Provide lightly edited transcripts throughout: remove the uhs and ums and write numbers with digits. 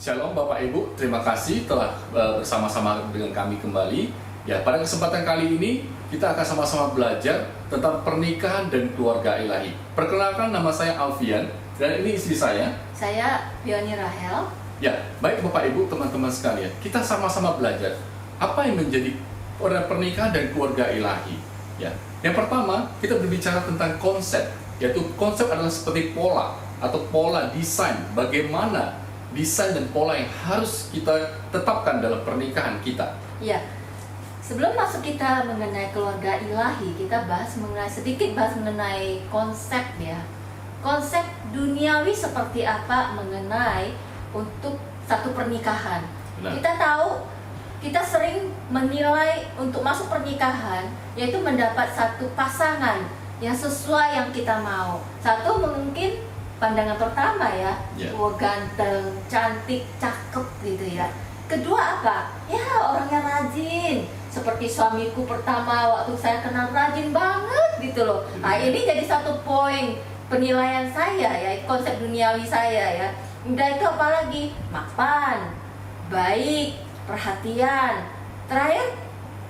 Shalom Bapak Ibu, terima kasih telah bersama-sama dengan kami kembali. Ya, pada kesempatan kali ini kita akan sama-sama belajar tentang pernikahan dan keluarga ilahi. Perkenalkan, nama saya Alfian dan ini istri saya. Saya Pioni Rahel. Ya, baik Bapak Ibu, teman-teman sekalian, kita sama-sama belajar apa yang menjadi pernikahan dan keluarga ilahi. Ya, yang pertama kita berbicara tentang konsep, yaitu konsep adalah seperti pola atau pola desain, bagaimana desain dan pola yang harus kita tetapkan dalam pernikahan kita. Ya, sebelum masuk kita mengenai keluarga ilahi, kita sedikit bahas mengenai konsep ya. Konsep duniawi seperti apa mengenai untuk satu pernikahan. Benar. Kita tahu, kita sering menilai untuk masuk pernikahan, yaitu mendapat satu pasangan yang sesuai yang kita mau. Satu mungkin pandangan pertama ya, Yeah. ganteng, cantik, cakep gitu ya. Kedua apa? Ya orangnya rajin. Seperti suamiku pertama waktu saya kenal, rajin banget gitu loh. Nah ini jadi satu poin penilaian saya ya, konsep duniawi saya ya. Udah itu apalagi? Mapan, baik, perhatian. Terakhir,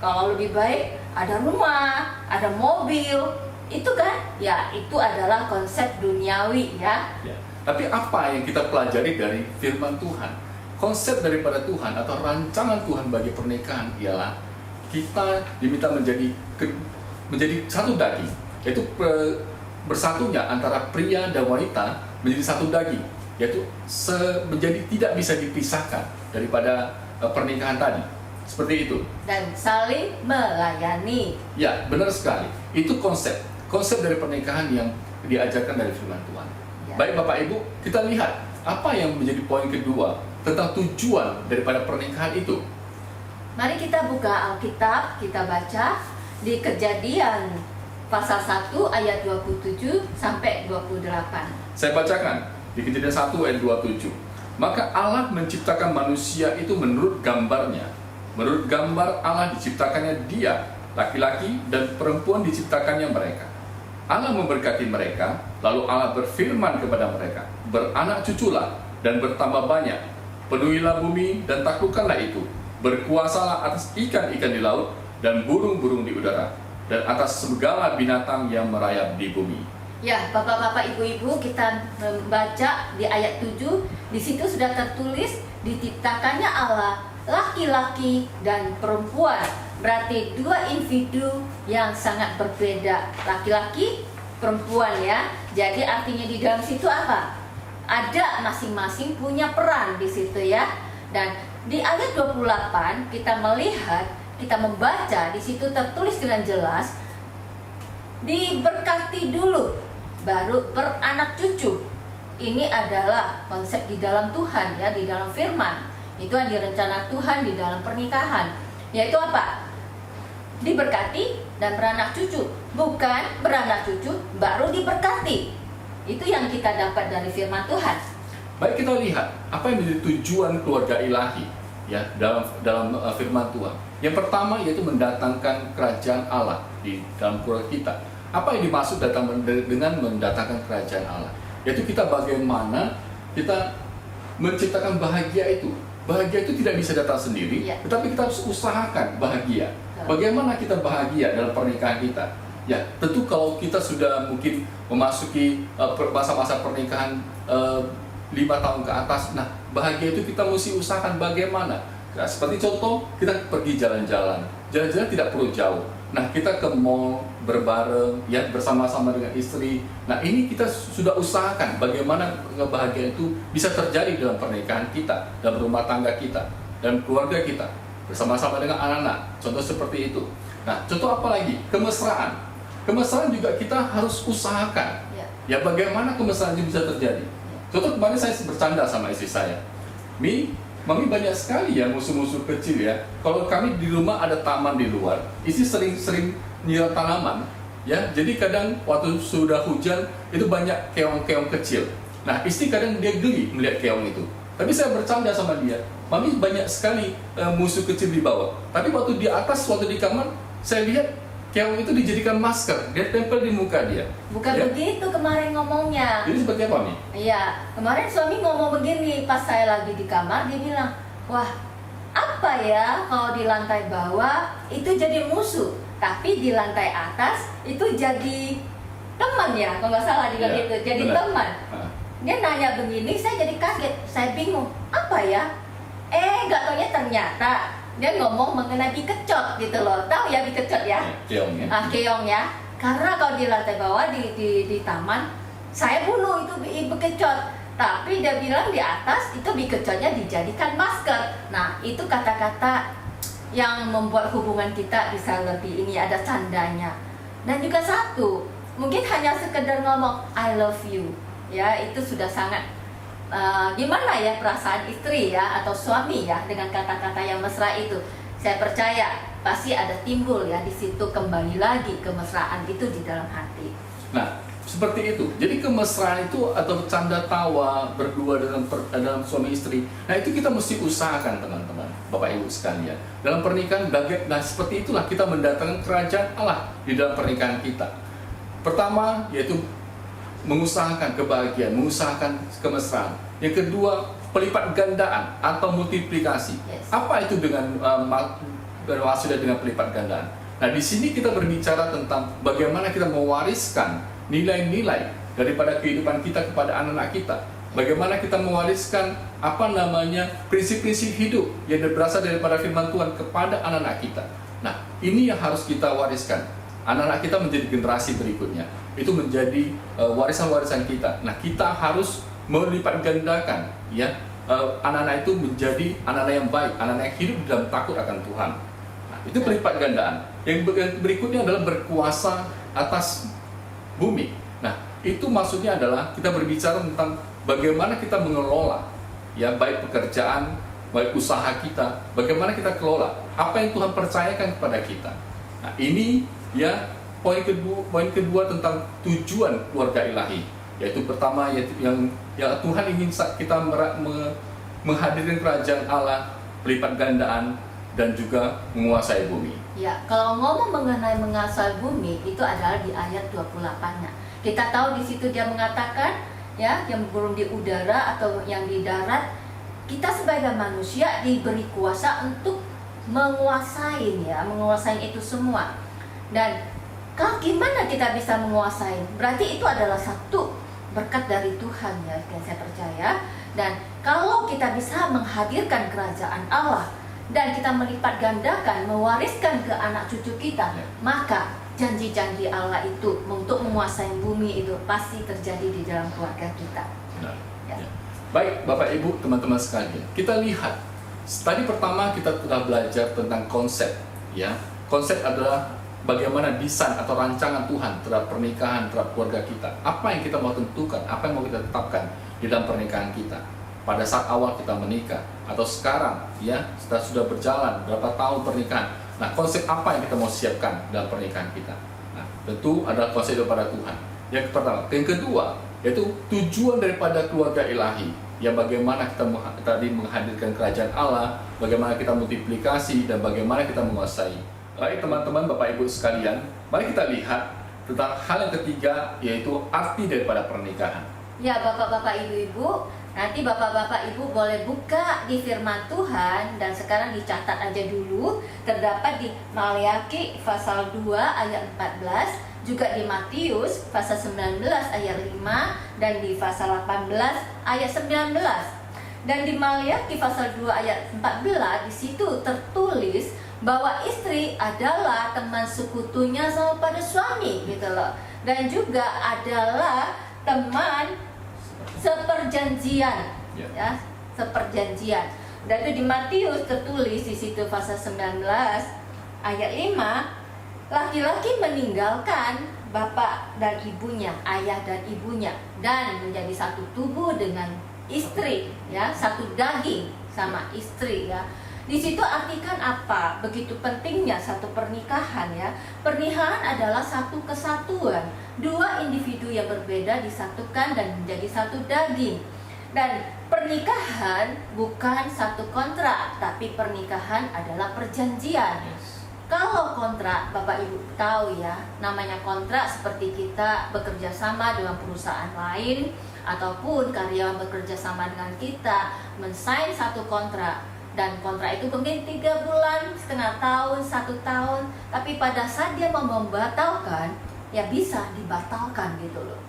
kalau lebih baik ada rumah, ada mobil. Itu kan, ya itu adalah konsep duniawi ya. Ya. Tapi apa yang kita pelajari dari firman Tuhan? Konsep daripada Tuhan atau rancangan Tuhan bagi pernikahan ialah kita diminta menjadi satu daging, yaitu bersatunya antara pria dan wanita menjadi satu daging, yaitu menjadi tidak bisa dipisahkan daripada pernikahan tadi. Seperti itu. Dan saling melayani. Ya, benar sekali. Itu konsep dari pernikahan yang diajarkan dari firman Tuhan. Ya. Baik Bapak Ibu, kita lihat apa yang menjadi poin kedua tentang tujuan daripada pernikahan itu. Mari kita buka Alkitab, kita baca di Kejadian pasal 1 ayat 27 sampai 28. Saya bacakan di Kejadian 1 ayat 27. Maka Allah menciptakan manusia itu menurut gambarnya. Menurut gambar Allah diciptakannya dia, laki-laki dan perempuan diciptakannya mereka. Allah memberkati mereka, lalu Allah berfirman kepada mereka, beranak cuculah dan bertambah banyak, penuhilah bumi dan taklukkanlah itu, berkuasalah atas ikan-ikan di laut dan burung-burung di udara, dan atas segala binatang yang merayap di bumi. Ya, Bapak-bapak, Ibu-ibu, kita membaca di ayat 7, di situ sudah tertulis diciptakannya Allah laki-laki dan perempuan. Berarti dua individu yang sangat berbeda, laki-laki, perempuan ya. Jadi artinya di dalam situ apa? Ada masing-masing punya peran di situ ya. Dan di ayat 28 kita melihat, kita membaca di situ tertulis dengan jelas, diberkati dulu, baru beranak cucu. Ini adalah konsep di dalam Tuhan ya, di dalam firman. Itu yang direncanakan Tuhan di dalam pernikahan. Yaitu apa? Diberkati dan beranak cucu. Bukan beranak cucu baru diberkati. Itu yang kita dapat dari firman Tuhan. Baik, kita lihat apa yang menjadi tujuan keluarga ilahi ya dalam firman Tuhan. Yang pertama yaitu mendatangkan kerajaan Allah di dalam keluarga kita. Apa yang dimaksud dengan mendatangkan kerajaan Allah? Yaitu kita bagaimana kita menciptakan bahagia itu. Bahagia itu tidak bisa datang sendiri, Ya. tetapi kita harus usahakan bahagia. Bagaimana kita bahagia dalam pernikahan kita? Ya, tentu kalau kita sudah mungkin memasuki masa-masa pernikahan 5 tahun ke atas, nah bahagia itu kita mesti usahakan bagaimana. Nah, seperti contoh, kita pergi jalan-jalan. Jalan-jalan tidak perlu jauh. Nah, kita ke mall berbareng, ya bersama-sama dengan istri. Nah, ini kita sudah usahakan bagaimana kebahagiaan itu bisa terjadi dalam pernikahan kita, dalam rumah tangga kita, dan keluarga kita, bersama-sama dengan anak-anak. Contoh seperti itu. Nah, contoh apa lagi? Kemesraan. Kemesraan juga kita harus usahakan. Ya, bagaimana kemesraan itu bisa terjadi? Contoh kemarin saya bercanda sama istri saya. Mami banyak sekali ya musuh-musuh kecil ya. Kalau kami di rumah ada taman di luar, istri sering nyiram tanaman, ya. Jadi kadang waktu sudah hujan itu banyak keong-keong kecil. Nah, istri kadang dia geli melihat keong itu. Tapi saya bercanda sama dia, Mami banyak sekali musuh kecil di bawah. Tapi waktu di atas, waktu di kamar, saya lihat keong itu dijadikan masker, dia tempel di muka dia. Bukan begitu kemarin ngomongnya. Jadi seperti apa nih? Iya, kemarin suami ngomong begini pas saya lagi di kamar, dia bilang, wah apa ya kalau di lantai bawah itu jadi musuh, tapi di lantai atas itu jadi teman ya, kalau nggak salah juga gitu, jadi benar. teman. Dia nanya begini, saya jadi kaget, saya bingung, apa ya? Nggak taunya ternyata dia ngomong mengenai bikecot gitu loh, tahu ya bikecot ya? Keong ya. Keong ya, karena kalau di lantai bawah di taman, saya bunuh itu bikecot. Tapi dia bilang di atas itu bikecotnya dijadikan masker. Nah itu kata-kata yang membuat hubungan kita bisa lebih ini, ada candanya. Dan juga satu, mungkin hanya sekedar ngomong I love you, ya itu sudah sangat gimana ya perasaan istri ya atau suami ya dengan kata-kata yang mesra itu. Saya percaya pasti ada timbul ya di situ, kembali lagi kemesraan itu di dalam hati. Nah, seperti itu. Jadi kemesraan itu atau canda tawa berdua dalam suami istri. Nah, itu kita mesti usahakan teman-teman, Bapak Ibu sekalian. Dalam pernikahan, nah seperti itulah kita mendatangkan kerajaan Allah di dalam pernikahan kita. Pertama, yaitu mengusahakan kebahagiaan, mengusahakan kemesraan. Yang kedua, pelipat gandaan atau multiplikasi. Yes. Apa itu dengan maksudnya dengan pelipat gandaan? Nah, di sini kita berbicara tentang bagaimana kita mewariskan nilai-nilai daripada kehidupan kita kepada anak-anak kita. Bagaimana kita mewariskan prinsip-prinsip hidup yang berasal daripada firman Tuhan kepada anak-anak kita. Nah, ini yang harus kita wariskan. Anak-anak kita menjadi generasi berikutnya. Itu menjadi warisan-warisan kita. Nah, kita harus melipat gandakan ya anak-anak itu menjadi anak-anak yang baik, anak-anak yang hidup dalam takut akan Tuhan. Nah, itu pelipat gandaan. Yang berikutnya adalah berkuasa atas bumi. Nah, itu maksudnya adalah kita berbicara tentang bagaimana kita mengelola ya baik pekerjaan, baik usaha kita, bagaimana kita kelola apa yang Tuhan percayakan kepada kita. Nah, ini ya poin kedua tentang tujuan keluarga ilahi, yaitu pertama yaitu yang Tuhan ingin kita menghadirkan kerajaan Allah, pelipat gandaan dan juga menguasai bumi. Ya, kalau ngomong mengenai menguasai bumi itu adalah di ayat 28-nya. Kita tahu di situ dia mengatakan ya yang burung di udara atau yang di darat, kita sebagai manusia diberi kuasa untuk menguasai itu semua. Dan kalau gimana kita bisa menguasai? Berarti itu adalah satu berkat dari Tuhan ya, saya percaya. Dan kalau kita bisa menghadirkan kerajaan Allah dan kita melipat gandakan, mewariskan ke anak cucu kita, maka janji-janji Allah itu untuk menguasai bumi itu pasti terjadi di dalam keluarga kita. Benar. Ya. Baik, Bapak Ibu, teman-teman sekalian, kita lihat. Tadi pertama kita telah belajar tentang konsep, ya. Konsep adalah bagaimana desain atau rancangan Tuhan terhadap pernikahan, terhadap keluarga kita. Apa yang kita mau tentukan, apa yang mau kita tetapkan di dalam pernikahan kita. Pada saat awal kita menikah, atau sekarang, ya, setelah sudah berjalan berapa tahun pernikahan. Nah, konsep apa yang kita mau siapkan dalam pernikahan kita? Nah, tentu adalah konsep daripada Tuhan. Yang pertama. Yang kedua, yaitu tujuan daripada keluarga ilahi. Ya, bagaimana kita tadi menghadirkan kerajaan Allah, bagaimana kita multiplikasi, dan bagaimana kita menguasai. Baik teman-teman, Bapak Ibu sekalian, mari kita lihat tentang hal yang ketiga, yaitu arti daripada pernikahan. Ya, Bapak-Bapak, Ibu-Ibu, nanti Bapak-Bapak Ibu boleh buka di firman Tuhan, dan sekarang dicatat aja dulu, terdapat di Maleakhi pasal 2 ayat 14, juga di Matius pasal 19 ayat 5, dan di pasal 18 ayat 19. Dan di Maleakhi pasal 2 ayat 14 di situ tertulis bahwa istri adalah teman sekutunya sama pada suami gitu loh. Dan juga adalah teman seperjanjian, ya, seperjanjian. Dan itu di Matius tertulis di situ pasal 19 ayat 5, laki-laki meninggalkan bapak dan ibunya, ayah dan ibunya, dan menjadi satu tubuh dengan istri, ya, satu daging sama istri, ya. Di situ artikan apa? Begitu pentingnya satu pernikahan, ya. Pernikahan adalah satu kesatuan, dua individu yang berbeda disatukan dan menjadi satu daging. Dan pernikahan bukan satu kontrak, tapi pernikahan adalah perjanjian. Kalau kontrak, Bapak Ibu tahu ya, namanya kontrak seperti kita bekerja sama dengan perusahaan lain ataupun karyawan bekerja sama dengan kita, mensign satu kontrak, dan kontrak itu mungkin 3 bulan, setengah tahun, 1 tahun, tapi pada saat dia mau membatalkan, ya bisa dibatalkan gitu loh.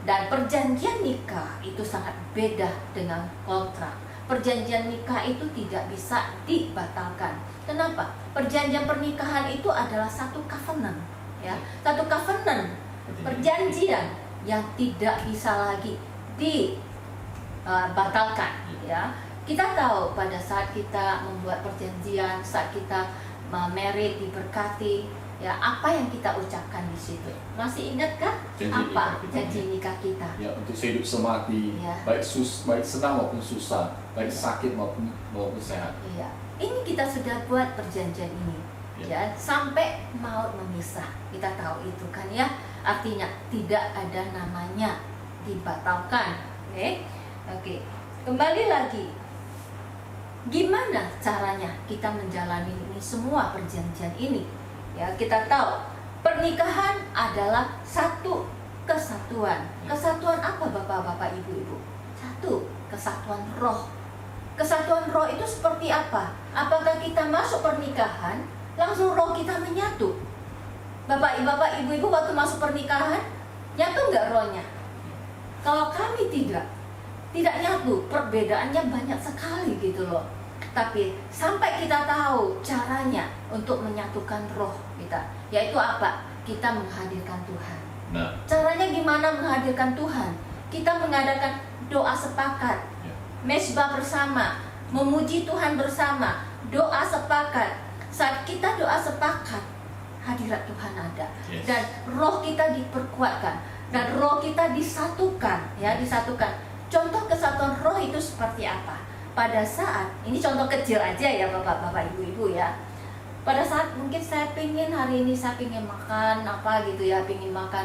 Dan perjanjian nikah itu sangat beda dengan kontrak. Perjanjian nikah itu tidak bisa dibatalkan. Kenapa? Perjanjian pernikahan itu adalah satu covenant, ya, satu covenant, perjanjian yang tidak bisa lagi dibatalkan, ya. Kita tahu pada saat kita membuat perjanjian, saat kita married, diberkati, ya, apa yang kita ucapkan di situ? Masih ingatkah apa janji nikah kita? Ya, untuk hidup semati, Ya. baik senang maupun susah, baik sakit maupun sehat. Iya, ini kita sudah buat perjanjian ini, ya, sampai maut memisah. Kita tahu itu kan ya, artinya tidak ada namanya dibatalkan. Oke. Kembali lagi, gimana caranya kita menjalani ini semua perjanjian ini? Ya, kita tahu pernikahan adalah satu kesatuan. Kesatuan apa Bapak-bapak, Ibu-ibu? Satu, kesatuan roh. Kesatuan roh itu seperti apa? Apakah kita masuk pernikahan langsung roh kita menyatu? Bapak, Ibu-ibu waktu masuk pernikahan nyatu nggak rohnya? Kalau kami tidak nyatu, perbedaannya banyak sekali gitu loh. Tapi sampai kita tahu caranya untuk menyatukan roh kita, yaitu apa? Kita menghadirkan Tuhan. Nah, Caranya gimana menghadirkan Tuhan? Kita mengadakan doa sepakat, mesbah bersama, memuji Tuhan bersama, doa sepakat. Saat kita doa sepakat, hadirat Tuhan ada, dan roh kita diperkuatkan, dan roh kita disatukan, ya, disatukan. Contoh kesatuan roh itu seperti apa? Pada saat, ini contoh kecil aja ya Bapak-bapak, Ibu-ibu ya. Pada saat mungkin saya pingin hari ini saya pingin makan apa gitu ya, pingin makan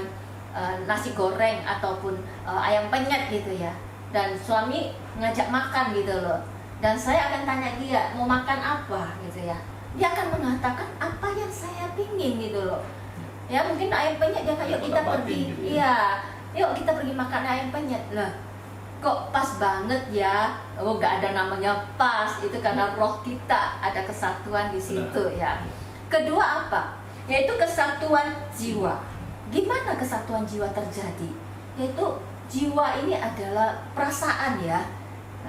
nasi goreng ataupun ayam penyet gitu ya. Dan suami ngajak makan gitu loh. Dan saya akan tanya dia mau makan apa gitu ya. Dia akan mengatakan apa yang saya pingin gitu loh. Ya mungkin ayam penyet, dia yuk kita pergi. Gitu Iya, yuk kita pergi makan ayam penyet lah. Kok pas banget ya? Oh, nggak ada namanya pas, itu karena roh kita ada kesatuan di situ ya. Kedua apa? Yaitu kesatuan jiwa. Gimana kesatuan jiwa terjadi? Yaitu jiwa ini adalah perasaan ya.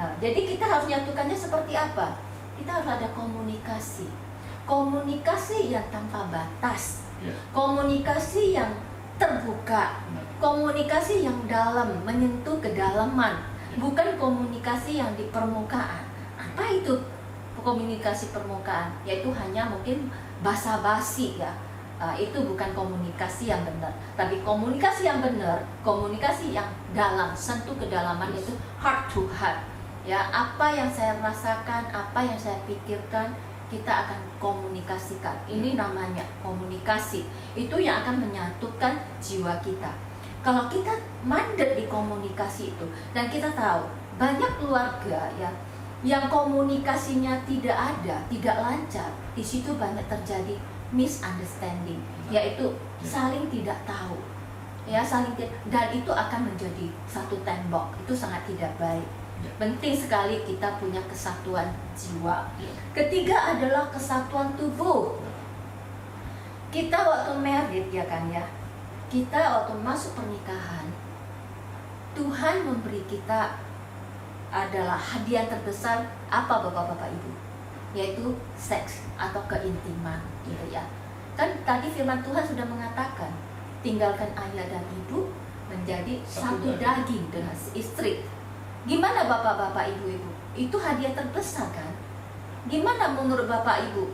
Nah, jadi kita harus nyatukannya seperti apa? Kita harus ada komunikasi. Komunikasi yang tanpa batas. Komunikasi yang terbuka. Komunikasi yang dalam, menyentuh kedalaman, bukan komunikasi yang di permukaan. Apa itu komunikasi permukaan? Yaitu hanya mungkin basa-basi ya. Itu bukan komunikasi yang benar. Tapi komunikasi yang benar, komunikasi yang dalam, sentuh kedalaman, itu heart to heart. Ya, apa yang saya rasakan, apa yang saya pikirkan, kita akan komunikasikan. Ini namanya komunikasi. Itu yang akan menyatukan jiwa kita. Kalau kita mandek di komunikasi itu, dan kita tahu banyak keluarga ya yang komunikasinya tidak ada, tidak lancar, di situ banyak terjadi misunderstanding, yaitu saling tidak tahu, ya saling dan itu akan menjadi satu tembok. Itu sangat tidak baik. Penting sekali kita punya kesatuan jiwa. Ketiga adalah kesatuan tubuh. Kita waktu married ya kan ya, kita waktu masuk pernikahan, Tuhan memberi kita adalah hadiah terbesar apa Bapak-bapak Ibu? Yaitu seks atau keintiman gitu ya. Kan tadi firman Tuhan sudah mengatakan, tinggalkan ayah dan ibu menjadi satu daging dengan istri. Gimana Bapak-bapak, Ibu-ibu? Itu hadiah terbesar kan? Gimana menurut Bapak Ibu?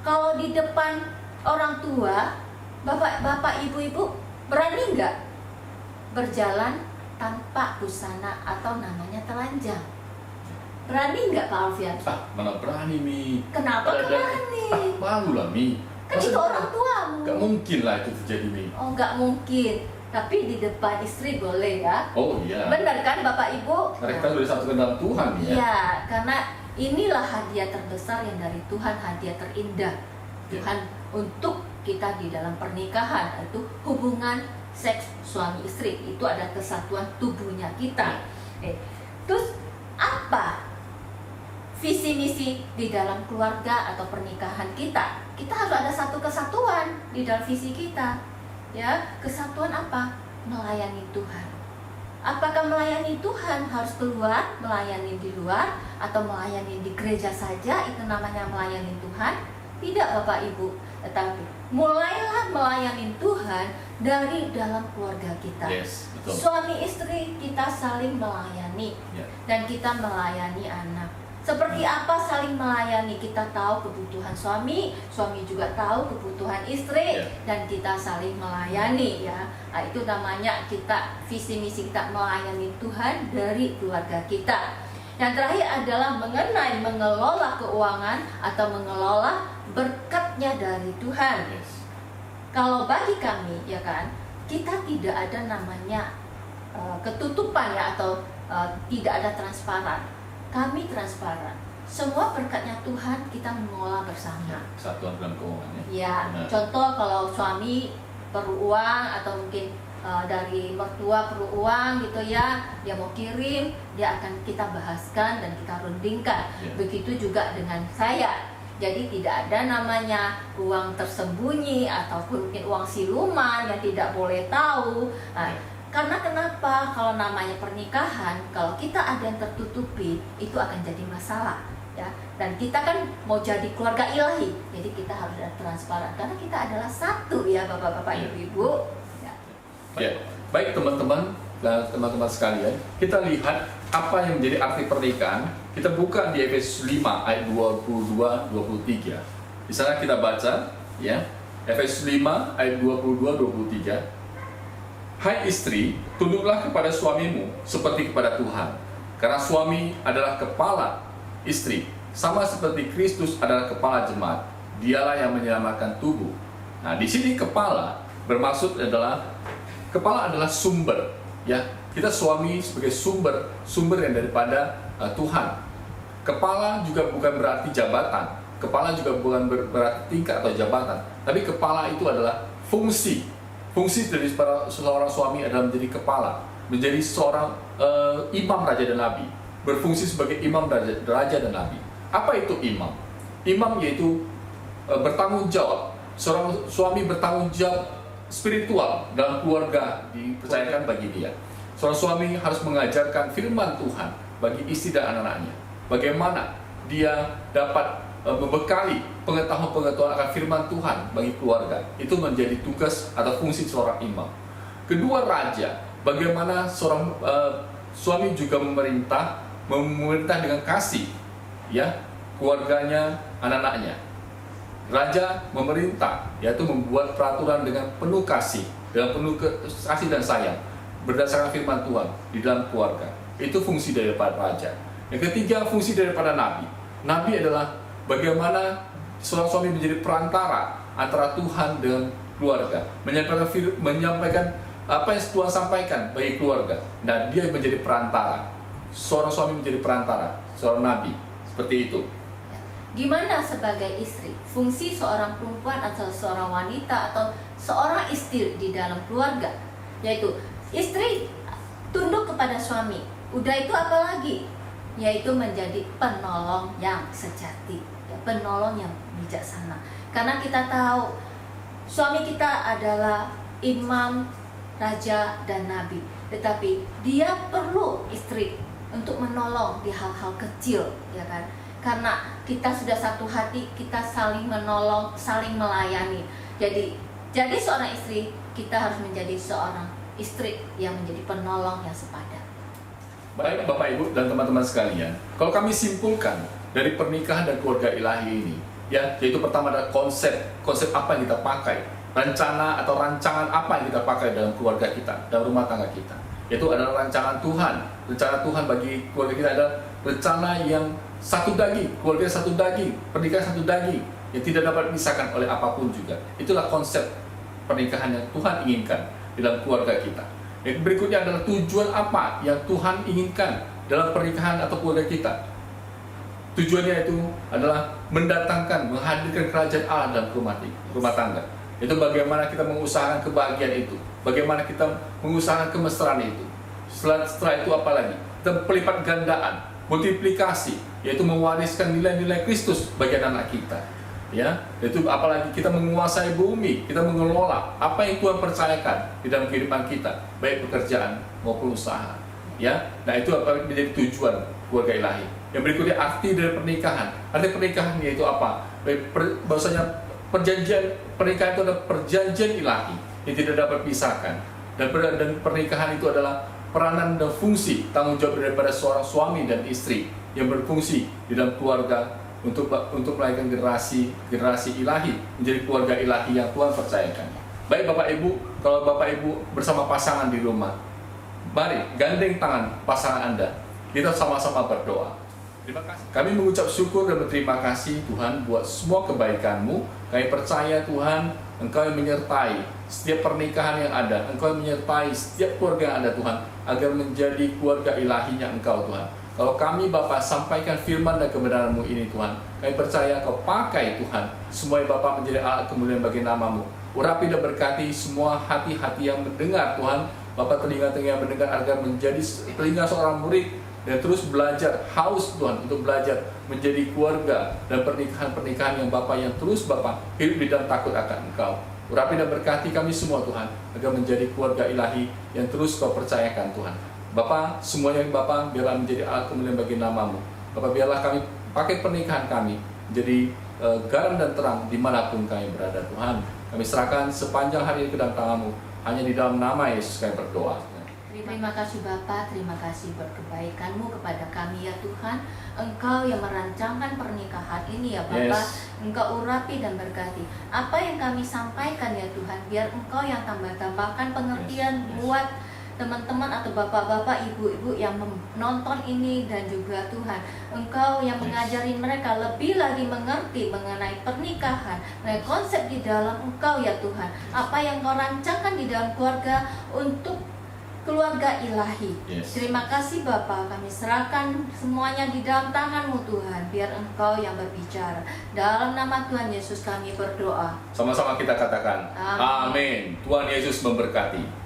Kalau di depan orang tua, Bapak-bapak, Ibu-ibu berani nggak berjalan tanpa busana atau namanya telanjang? Berani nggak Pak Alfian? Mana berani Mi? Kenapa berani? Malu lah Mi. Kan itu orang tuamu. Gak mungkin lah itu terjadi Mi. Oh nggak mungkin. Tapi di depan istri boleh ya? Oh iya. Benar kan Bapak Ibu? Mereka sudah disatukan dalam Tuhan ya. Iya, karena inilah hadiah terbesar yang dari Tuhan, hadiah terindah. Tuhan untuk kita di dalam pernikahan, itu hubungan seks suami istri, itu ada kesatuan tubuhnya kita. Terus apa visi misi di dalam keluarga atau pernikahan kita? Kita harus ada satu kesatuan di dalam visi kita. Ya, kesatuan apa? Melayani Tuhan. Apakah melayani Tuhan harus keluar, melayani di luar, atau melayani di gereja saja itu namanya melayani Tuhan? Tidak, Bapak Ibu, tetapi mulailah melayani Tuhan dari dalam keluarga kita. Yes, betul. Suami istri kita saling melayani, dan kita melayani anak. Seperti apa saling melayani? Kita tahu kebutuhan suami, suami juga tahu kebutuhan istri, dan kita saling melayani, ya. Nah, itu namanya kita visi misi kita melayani Tuhan dari keluarga kita. Yang terakhir adalah mengenai mengelola keuangan atau mengelola berkatnya dari Tuhan. Kalau bagi kami, ya kan, kita tidak ada namanya ketutupan, ya, atau tidak ada transparan. Kami transparan. Semua berkatnya Tuhan kita mengelola bersama. Kesatuan dalam keuangan, ya. Ya, contoh kalau suami perlu uang atau mungkin dari mertua perlu uang gitu, ya, dia mau kirim, dia akan kita bahaskan dan kita rundingkan. Begitu juga dengan saya. Jadi tidak ada namanya uang tersembunyi ataupun mungkin uang siluman yang tidak boleh tahu. Nah, karena kenapa? Kalau namanya pernikahan, kalau kita ada yang tertutupi, itu akan jadi masalah, ya. Dan kita kan mau jadi keluarga ilahi, jadi kita harus ada transparan karena kita adalah satu, ya, Bapak-bapak, Ibu-ibu. Ya, baik teman-teman dan teman-teman sekalian, kita lihat apa yang menjadi arti pernikahan. Kita buka di Efesus 5 ayat 22-23. Di sana kita baca, ya, Efesus 5 ayat 22-23. Hai istri, tunduklah kepada suamimu seperti kepada Tuhan, karena suami adalah kepala istri, sama seperti Kristus adalah kepala jemaat. Dialah yang menyelamatkan tubuh. Nah, di sini kepala bermaksud adalah sumber, ya. Kita suami sebagai sumber yang daripada Tuhan. Kepala juga bukan berarti jabatan. Kepala juga bukan berarti tingkat atau jabatan. Tapi kepala itu adalah fungsi. Fungsi dari seorang suami adalah menjadi kepala, menjadi seorang imam raja dan nabi, berfungsi sebagai imam raja dan nabi. Apa itu imam? Imam yaitu bertanggung jawab. Seorang suami bertanggung jawab spiritual dalam keluarga dipercayakan bagi dia. Seorang suami harus mengajarkan firman Tuhan bagi istri dan anak-anaknya. Bagaimana dia dapat membekali pengetahuan-pengetahuan akan firman Tuhan bagi keluarga. Itu menjadi tugas atau fungsi seorang imam. Kedua, raja. Bagaimana seorang suami juga memerintah dengan kasih, ya, keluarganya, anak-anaknya. Raja memerintah, yaitu membuat peraturan dengan penuh kasih, dan sayang, berdasarkan firman Tuhan di dalam keluarga. Itu fungsi daripada raja. Yang ketiga, fungsi daripada nabi. Nabi adalah bagaimana seorang suami menjadi perantara antara Tuhan dengan keluarga, menyampaikan apa yang Tuhan sampaikan bagi keluarga. Dan dia menjadi perantara. Seorang suami menjadi perantara, seorang nabi, seperti itu. Gimana sebagai istri? Fungsi seorang perempuan atau seorang wanita atau seorang istri di dalam keluarga, yaitu istri tunduk kepada suami. Udah itu apa lagi? Yaitu menjadi penolong yang sejati, ya, penolong yang bijaksana. Karena kita tahu suami kita adalah imam, raja, dan nabi. Tetapi dia perlu istri untuk menolong di hal-hal kecil, ya kan? Karena kita sudah satu hati, kita saling menolong, saling melayani. Jadi seorang istri, kita harus menjadi seorang istri yang menjadi penolong yang sepadan. Baik Bapak Ibu dan teman-teman sekalian, kalau kami simpulkan dari pernikahan dan keluarga ilahi ini, ya, yaitu pertama adalah konsep apa yang kita pakai, rencana atau rancangan apa yang kita pakai dalam keluarga kita, dalam rumah tangga kita. Itu adalah rancangan Tuhan. Rencana Tuhan bagi keluarga kita adalah rencana yang satu daging, keluarga satu daging, pernikahan satu daging, yang tidak dapat dipisahkan oleh apapun juga. Itulah konsep pernikahan yang Tuhan inginkan dalam keluarga kita. Yang berikutnya adalah tujuan apa yang Tuhan inginkan dalam pernikahan atau keluarga kita. Tujuannya itu adalah mendatangkan, menghadirkan kerajaan Allah dalam rumah tangga. Itu bagaimana kita mengusahakan kebahagiaan itu, bagaimana kita mengusahakan kemesraan itu. Setelah itu apa lagi? Kita pelipat gandaan, multiplikasi, yaitu mewariskan nilai-nilai Kristus bagi anak kita. Ya, itu apalagi kita menguasai bumi, kita mengelola apa yang Tuhan percayakan di dalam kehidupan kita, baik pekerjaan maupun usaha. Ya, nah itu apa menjadi tujuan keluarga ilahi. Yang berikutnya arti dari pernikahan. Arti pernikahan yaitu apa? Bahwasanya perjanjian pernikahan itu adalah perjanjian ilahi yang tidak dapat dipisahkan. Dan pernikahan itu adalah peranan dan fungsi tanggung jawab daripada seorang suami dan istri yang berfungsi di dalam keluarga untuk melahirkan generasi ilahi, menjadi keluarga ilahi yang Tuhan percayakan. Baik Bapak Ibu, kalau Bapak Ibu bersama pasangan di rumah, mari gandeng tangan pasangan Anda, kita sama-sama berdoa. Terima kasih. Kami mengucap syukur dan berterima kasih Tuhan buat semua kebaikan-Mu. Kami percaya Tuhan, Engkau yang menyertai setiap pernikahan yang ada, Engkau yang menyertai setiap keluarga yang ada Tuhan, agar menjadi keluarga ilahinya Engkau Tuhan. Kalau kami Bapak sampaikan firman dan kebenaran-Mu ini Tuhan, kami percaya Kau pakai Tuhan, semua Bapak menjadi alat kemuliaan bagi nama-Mu. Urapi dan berkati semua hati-hati yang mendengar Tuhan, Bapak telinga-telinga yang mendengar agar menjadi telinga seorang murid, dan terus belajar, haus Tuhan untuk belajar menjadi keluarga dan pernikahan-pernikahan yang Bapak yang terus Bapak hidup di dalam takut akan Engkau. Urapi dan berkati kami semua Tuhan, agar menjadi keluarga ilahi yang terus Kau percayakan Tuhan. Bapak, semuanya Bapak biarlah menjadi alat kemuliaan bagi nama-Mu. Bapak biarlah kami pakai pernikahan kami menjadi garam dan terang dimanapun kami berada Tuhan. Kami serahkan sepanjang hari ini ke dalam tangan-Mu, hanya di dalam nama Yesus kami berdoa. Terima kasih Bapa, terima kasih buat kebaikan-Mu kepada kami ya Tuhan. Engkau yang merancangkan pernikahan ini ya Bapa. Yes. Engkau urapi dan berkati apa yang kami sampaikan ya Tuhan. Biar Engkau yang tambahkan pengertian Yes. buat teman-teman atau bapak-bapak, ibu-ibu yang menonton ini, dan juga Tuhan Engkau yang mengajari mereka lebih lagi mengerti mengenai pernikahan, mengenai konsep di dalam Engkau ya Tuhan. Apa yang Kau rancangkan di dalam keluarga untuk keluarga ilahi. Yes. Terima kasih Bapa, kami serahkan semuanya di dalam tangan-Mu Tuhan, biar Engkau yang berbicara. Dalam nama Tuhan Yesus kami berdoa. Sama-sama kita katakan, Amin. Amin. Tuhan Yesus memberkati.